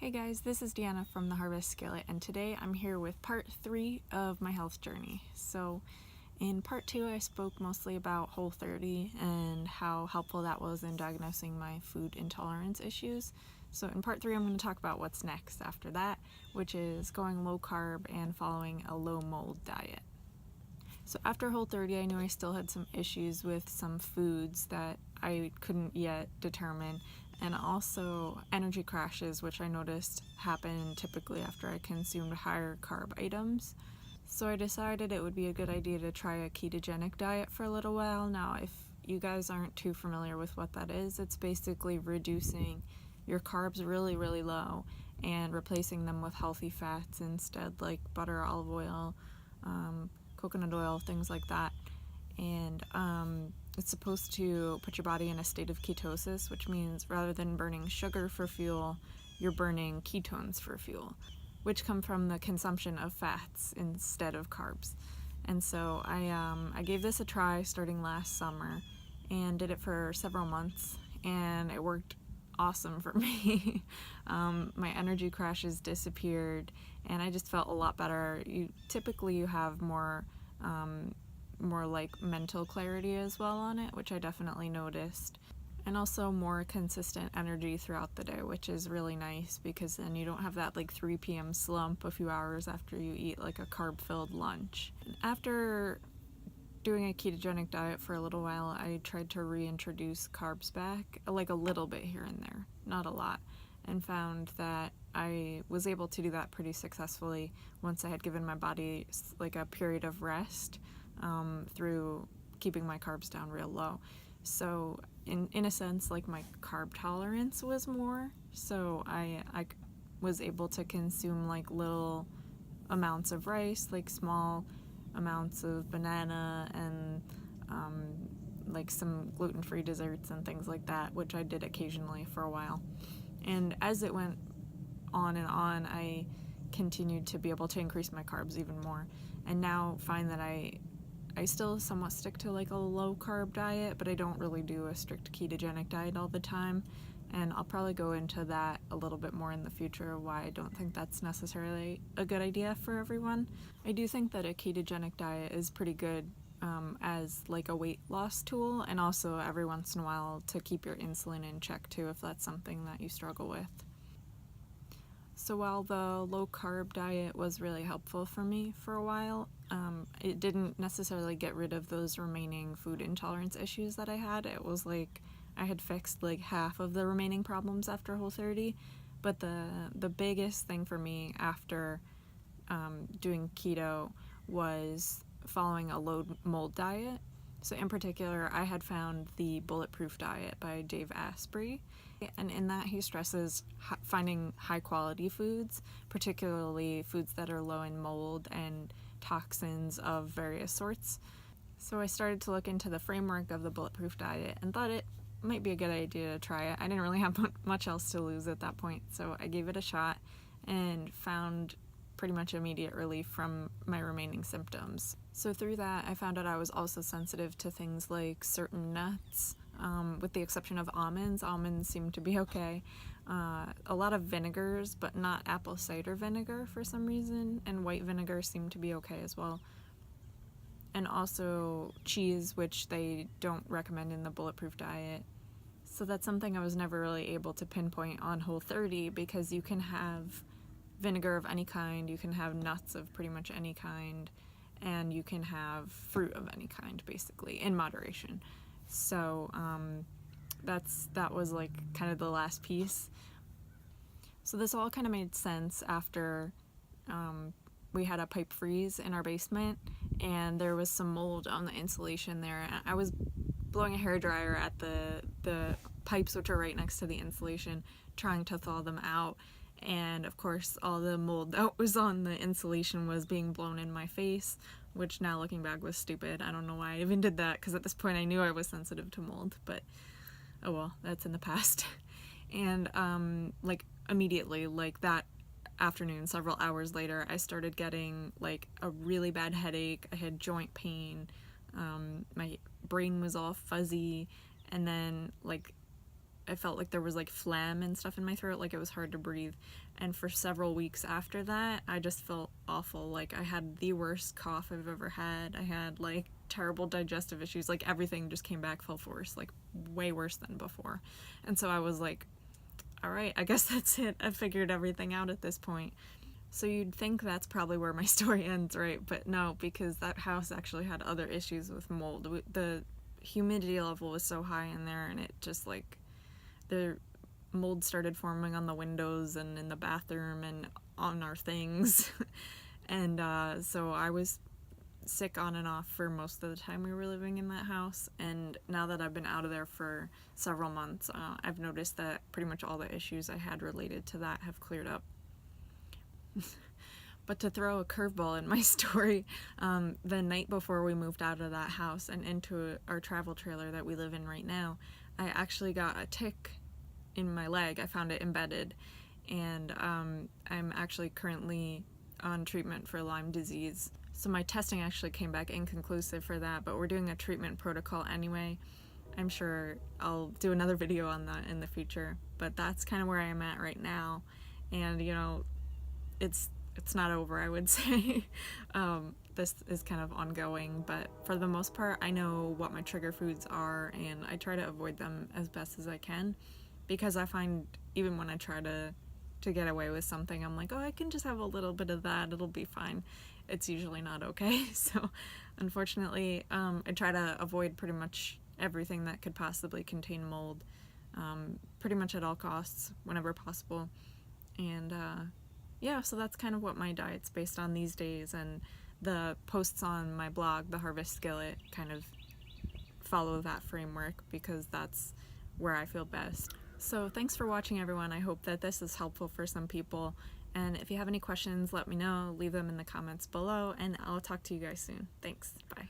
Hey guys, this is Deanna from the Harvest Skillet, and today I'm here with part 3 of my health journey. So in part 2 I spoke mostly about Whole30 and how helpful that was in diagnosing my food intolerance issues. So in part 3 I'm going to talk about what's next after that, which is going low carb and following a low mold diet. So after Whole30 I knew I still had some issues with some foods that I couldn't yet determine, and also energy crashes, which I noticed happen typically after I consumed higher carb items. So I decided it would be a good idea to try a ketogenic diet for a little while. Now, if you guys aren't too familiar with what that is, it's basically reducing your carbs really, really low and replacing them with healthy fats instead, like butter, olive oil, coconut oil, things like that. And it's supposed to put your body in a state of ketosis, which means rather than burning sugar for fuel, you're burning ketones for fuel, which come from the consumption of fats instead of carbs. And so I gave this a try starting last summer and did it for several months, and it worked awesome for me. My energy crashes disappeared and I just felt a lot better. Typically you have more like mental clarity as well on it, which I definitely noticed, and also more consistent energy throughout the day, which is really nice because then you don't have that like 3 p.m. slump a few hours after you eat like a carb-filled lunch. After doing a ketogenic diet for a little while, I tried to reintroduce carbs back, like a little bit here and there, not a lot, and found that I was able to do that pretty successfully once I had given my body like a period of rest through keeping my carbs down real low. So in a sense, like my carb tolerance was more, so I was able to consume like little amounts of rice, like small amounts of banana, and like some gluten-free desserts and things like that, which I did occasionally for a while. And as it went on and on, I continued to be able to increase my carbs even more, and now find that I still somewhat stick to like a low carb diet, but I don't really do a strict ketogenic diet all the time, and I'll probably go into that a little bit more in the future, why I don't think that's necessarily a good idea for everyone. I do think that a ketogenic diet is pretty good as like a weight loss tool, and also every once in a while to keep your insulin in check too, if that's something that you struggle with. So while the low carb diet was really helpful for me for a while, it didn't necessarily get rid of those remaining food intolerance issues that I had. It was like I had fixed like half of the remaining problems after Whole30, but the biggest thing for me after doing keto was following a low mold diet. So in particular, I had found the Bulletproof Diet by Dave Asprey, and in that he stresses finding high quality foods, particularly foods that are low in mold and toxins of various sorts. So I started to look into the framework of the Bulletproof Diet and thought it might be a good idea to try it. I didn't really have much else to lose at that point, so I gave it a shot and found pretty much immediate relief from my remaining symptoms. So through that, I found out I was also sensitive to things like certain nuts, with the exception of almonds. Almonds seem to be okay. A lot of vinegars, but not apple cider vinegar for some reason, and white vinegar seemed to be okay as well. And also cheese, which they don't recommend in the Bulletproof Diet. So that's something I was never really able to pinpoint on Whole30, because you can have vinegar of any kind, you can have nuts of pretty much any kind, and you can have fruit of any kind, basically, in moderation. So that was like kind of the last piece. So this all kind of made sense after we had a pipe freeze in our basement, and there was some mold on the insulation there. I was blowing a hairdryer at the pipes, which are right next to the insulation, trying to thaw them out. And of course all the mold that was on the insulation was being blown in my face, which now looking back was stupid. I don't know why I even did that, because at this point I knew I was sensitive to mold, but oh well, that's in the past. And like immediately, like that afternoon, several hours later, I started getting like a really bad headache. I had joint pain, my brain was all fuzzy, and then like I felt like there was like phlegm and stuff in my throat, like it was hard to breathe. And for several weeks after that, I just felt awful. Like I had the worst cough I've ever had. I had like terrible digestive issues. Like everything just came back full force, like way worse than before. And so I was like, all right, I guess that's it. I figured everything out at this point. So you'd think that's probably where my story ends, right? But no, because that house actually had other issues with mold. The humidity level was so high in there, and it just like the mold started forming on the windows and in the bathroom and on our things. And so I was sick on and off for most of the time we were living in that house. And now that I've been out of there for several months, I've noticed that pretty much all the issues I had related to that have cleared up. But to throw a curveball in my story, the night before we moved out of that house and into our travel trailer that we live in right now, I actually got a tick in my leg. I found it embedded, and I'm actually currently on treatment for Lyme disease. So my testing actually came back inconclusive for that, but we're doing a treatment protocol anyway. I'm sure I'll do another video on that in the future, but that's kind of where I'm at right now. And you know, it's not over, I would say. This is kind of ongoing, but for the most part, I know what my trigger foods are, and I try to avoid them as best as I can, because I find even when I try to get away with something, I'm like, oh, I can just have a little bit of that, it'll be fine. It's usually not okay. So unfortunately, I try to avoid pretty much everything that could possibly contain mold, pretty much at all costs, whenever possible. And yeah, so that's kind of what my diet's based on these days, and the posts on my blog, The Harvest Skillet, kind of follow that framework because that's where I feel best. So thanks for watching, everyone. I hope that this is helpful for some people, and if you have any questions, let me know. Leave them in the comments below, and I'll talk to you guys soon. Thanks. Bye.